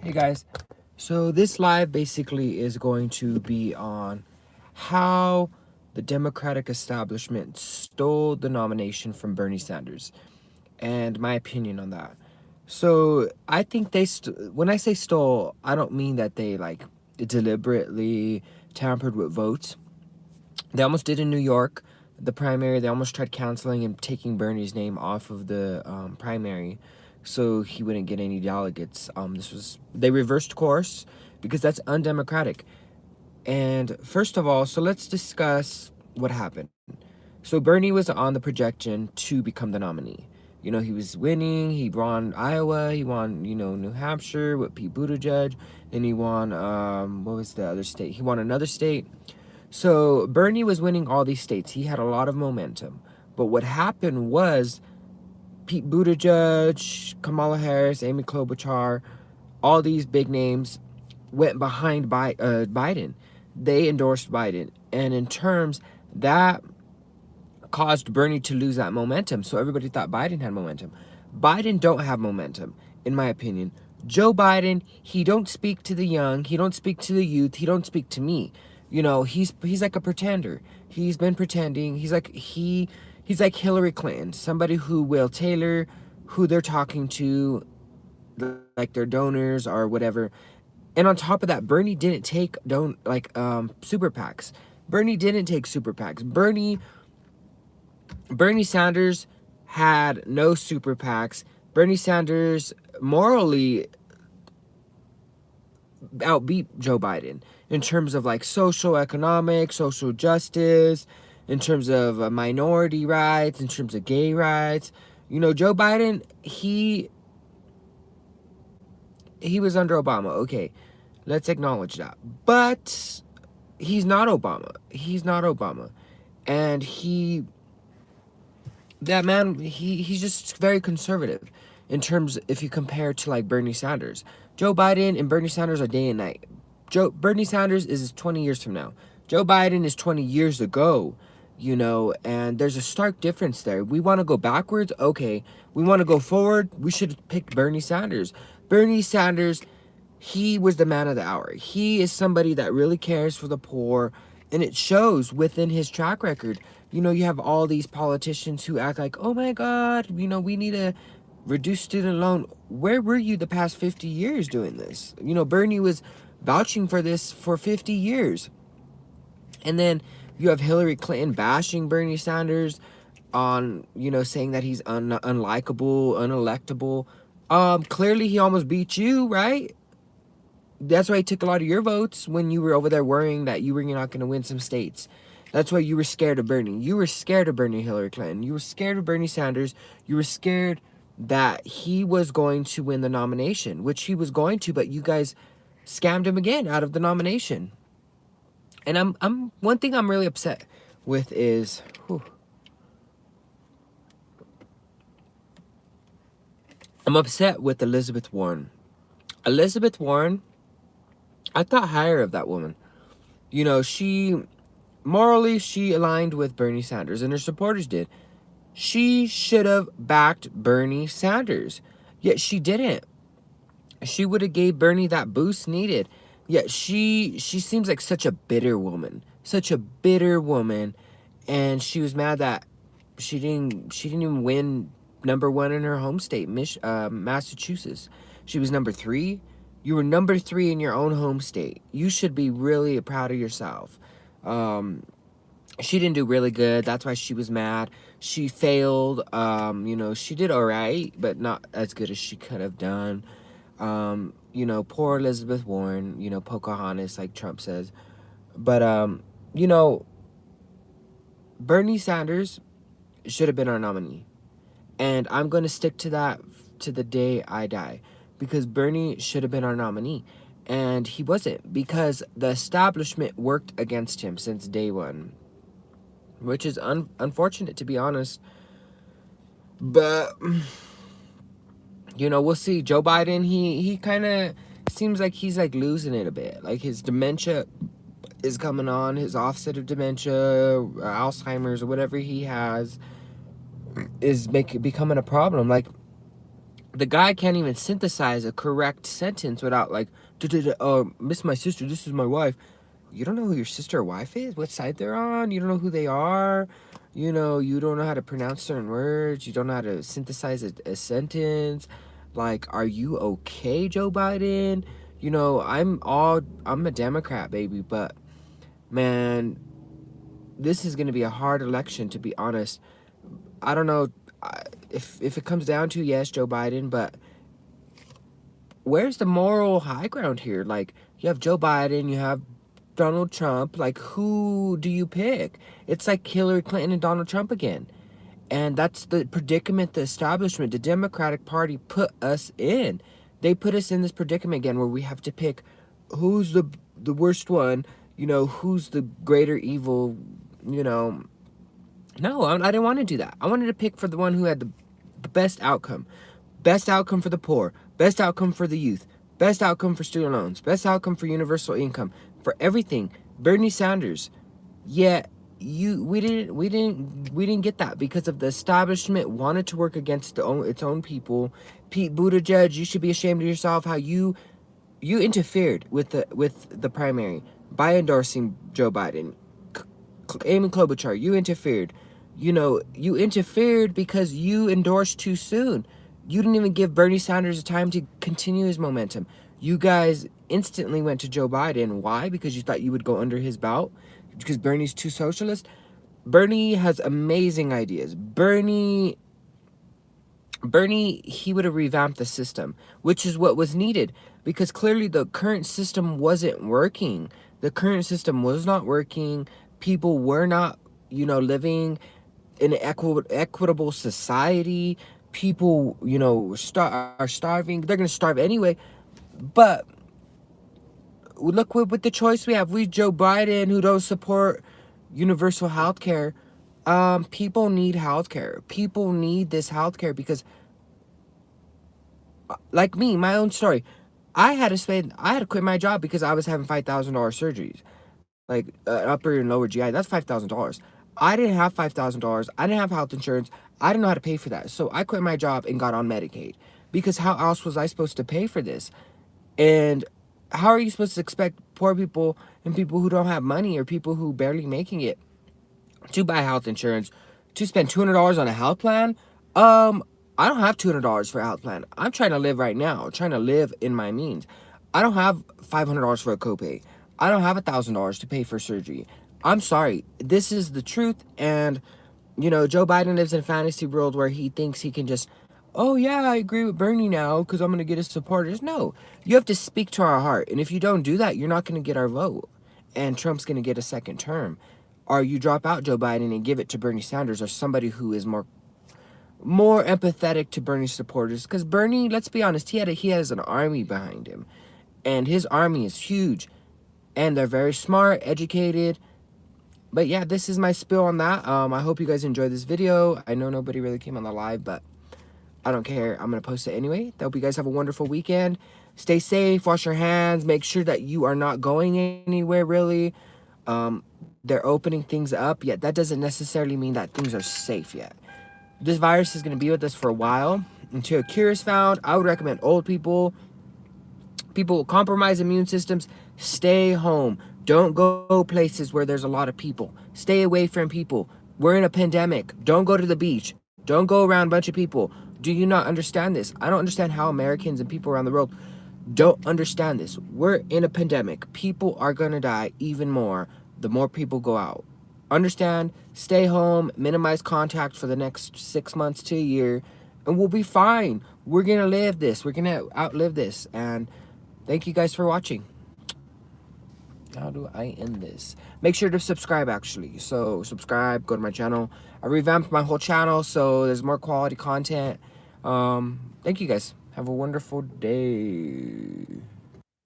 Hey guys, so this live basically is going to be on how the Democratic establishment stole the nomination from Bernie Sanders and my opinion on that. So I think when I say stole, I don't mean that they like deliberately tampered with votes. They almost did in New York, the primary. They almost tried canceling and taking Bernie's name off of the primary, so he wouldn't get any delegates. They reversed course because that's undemocratic. And first of all, so let's discuss what happened. So Bernie was on the projection to become the nominee. You know, he was winning. He won Iowa. He won, New Hampshire with Pete Buttigieg. Then he won, what was the other state? He won another state. So Bernie was winning all these states. He had a lot of momentum. But what happened was Pete Buttigieg, Kamala Harris, Amy Klobuchar, all these big names went behind Biden. They endorsed Biden. And in terms, that caused Bernie to lose that momentum. So everybody thought Biden had momentum. Biden don't have momentum, in my opinion. Joe Biden, he don't speak to the young, he don't speak to the youth, he don't speak to me. You know, he's like a pretender. He's been pretending. He's like Hillary Clinton, somebody who will tailor who they're talking to, like their donors or whatever. And on top of that, Bernie didn't take don't like super PACs. Bernie didn't take super PACs. Bernie Sanders had no super PACs. Bernie Sanders morally outbeat Joe Biden in terms of like social economic, social justice, in terms of minority rights, in terms of gay rights. You know, Joe Biden, he was under Obama. Okay, let's acknowledge that. But he's not Obama. He's not Obama. And that man, he's just very conservative in terms if you compare to like Bernie Sanders. Joe Biden and Bernie Sanders are day and night. Bernie Sanders is 20 years from now. Joe Biden is 20 years ago, and there's a stark difference there. We want to go backwards, okay. We want to go forward, we should pick Bernie Sanders. Bernie Sanders, he was the man of the hour. He is somebody that really cares for the poor, and it shows within his track record. You know, you have all these politicians who act like, oh my God, we need to reduce student loan. Where were you the past 50 years doing this? You know, Bernie was vouching for this for 50 years. And then you have Hillary Clinton bashing Bernie Sanders on, saying that he's unlikable, unelectable. Clearly he almost beat you, right? That's why he took a lot of your votes when you were over there worrying that you were not going to win some states. That's why you were scared of Bernie. You were scared of Bernie Hillary Clinton. You were scared of Bernie Sanders. You were scared that he was going to win the nomination, which he was going to, but you guys scammed him again out of the nomination. And I'm one thing I'm really upset with is, I'm upset with Elizabeth Warren. Elizabeth Warren, I thought higher of that woman. You know, morally, she aligned with Bernie Sanders, and her supporters did. She should have backed Bernie Sanders, yet she didn't. She would have gave Bernie that boost needed. Yet she seems like such a bitter woman, and she was mad that she didn't even win number one in her home state, Massachusetts. She was number 3. You were number 3 in your own home state. You should be really proud of yourself. She didn't do really good. That's why she was mad. She failed. She did all right, but not as good as she could have done. Poor Elizabeth Warren, Pocahontas, like Trump says. But, you know, Bernie Sanders should have been our nominee. And I'm going to stick to that to the day I die. Because Bernie should have been our nominee. And he wasn't. Because the establishment worked against him since day one. Which is unfortunate, to be honest. But, we'll see. Joe Biden, he kind of seems like he's like losing it a bit. Like his dementia is coming on. His offset of dementia, Alzheimer's, or whatever he has is becoming a problem. Like, The guy can't even synthesize a correct sentence without like, miss my sister, this is my wife. You don't know who your sister or wife is? What side they're on? You don't know who they are? You know, you don't know how to pronounce certain words. You don't know how to synthesize a sentence. Like, are you okay, Joe Biden? You know, I'm a Democrat, baby, but man, this is going to be a hard election, to be honest. I don't know if it comes down to, yes, Joe Biden, but where's the moral high ground here? Like, you have Joe Biden, you have Donald Trump. Like, who do you pick? It's like Hillary Clinton and Donald Trump again. And that's the predicament the establishment, the Democratic Party, put us in. They put us in this predicament again where we have to pick who's the worst one, you know, who's the greater evil, you know. No, I didn't want to do that. I wanted to pick for the one who had the best outcome. Best outcome for the poor. Best outcome for the youth. Best outcome for student loans. Best outcome for universal income. For everything. Bernie Sanders. Yet we didn't get that because of the establishment wanted to work against its own people. Pete Buttigieg, you should be ashamed of yourself how you interfered with the primary by endorsing Joe Biden. Amy Klobuchar, you interfered. You know, you interfered because you endorsed too soon. You didn't even give Bernie Sanders time to continue his momentum. You guys instantly went to Joe Biden. Why? Because you thought you would go under his belt? Because Bernie's too socialist? Bernie has amazing ideas. Bernie, he would have revamped the system, which is what was needed. Because clearly the current system wasn't working. The current system was not working. People were not, you know, living in an equitable society. People, you know, are starving. They're going to starve anyway. But look with the choice we have. We Joe Biden, who don't support universal health care. People need health care. People need this health care because, like me, my own story, I had to quit my job because I was having $5,000 surgeries, like upper and lower GI. That's $5,000. I didn't have $5,000. I didn't have health insurance. I didn't know how to pay for that. So I quit my job and got on Medicaid because how else was I supposed to pay for this? And how are you supposed to expect poor people and people who don't have money or people who barely making it to buy health insurance, to spend $200 on a health plan? I don't have $200 for a health plan. I'm trying to live right now. I'm trying to live in my means. I don't have $500 for a copay. I don't have $1,000 to pay for surgery. I'm sorry. This is the truth. And, you know, Joe Biden lives in a fantasy world where he thinks he can just, oh yeah, I agree with Bernie now because I'm going to get his supporters. No, you have to speak to our heart. And if you don't do that, you're not going to get our vote. And Trump's going to get a second term. Or you drop out Joe Biden and give it to Bernie Sanders or somebody who is more empathetic to Bernie's supporters. Because Bernie, let's be honest, he has an army behind him. And his army is huge. And they're very smart, educated. But yeah, this is my spill on that. I hope you guys enjoyed this video. I know nobody really came on the live, but I don't care. I'm going to post it anyway. I hope you guys have a wonderful weekend. Stay safe. Wash your hands. Make sure that you are not going anywhere, really. They're opening things up, yet that doesn't necessarily mean that things are safe yet. This virus is going to be with us for a while until a cure is found. I would recommend old people, people with compromised immune systems, stay home. Don't go places where there's a lot of people. Stay away from people. We're in a pandemic. Don't go to the beach. Don't go around a bunch of people. Do you not understand this? I don't understand how Americans and people around the world don't understand this. We're in a pandemic. People are going to die even more the more people go out. Understand, stay home, minimize contact for the next 6 months to a year, and we'll be fine. We're going to live this. We're going to outlive this. And thank you guys for watching. How do I end this? Make sure to subscribe, actually. So subscribe, go to my channel. I revamped my whole channel, so there's more quality content. Thank you guys. Have a wonderful day.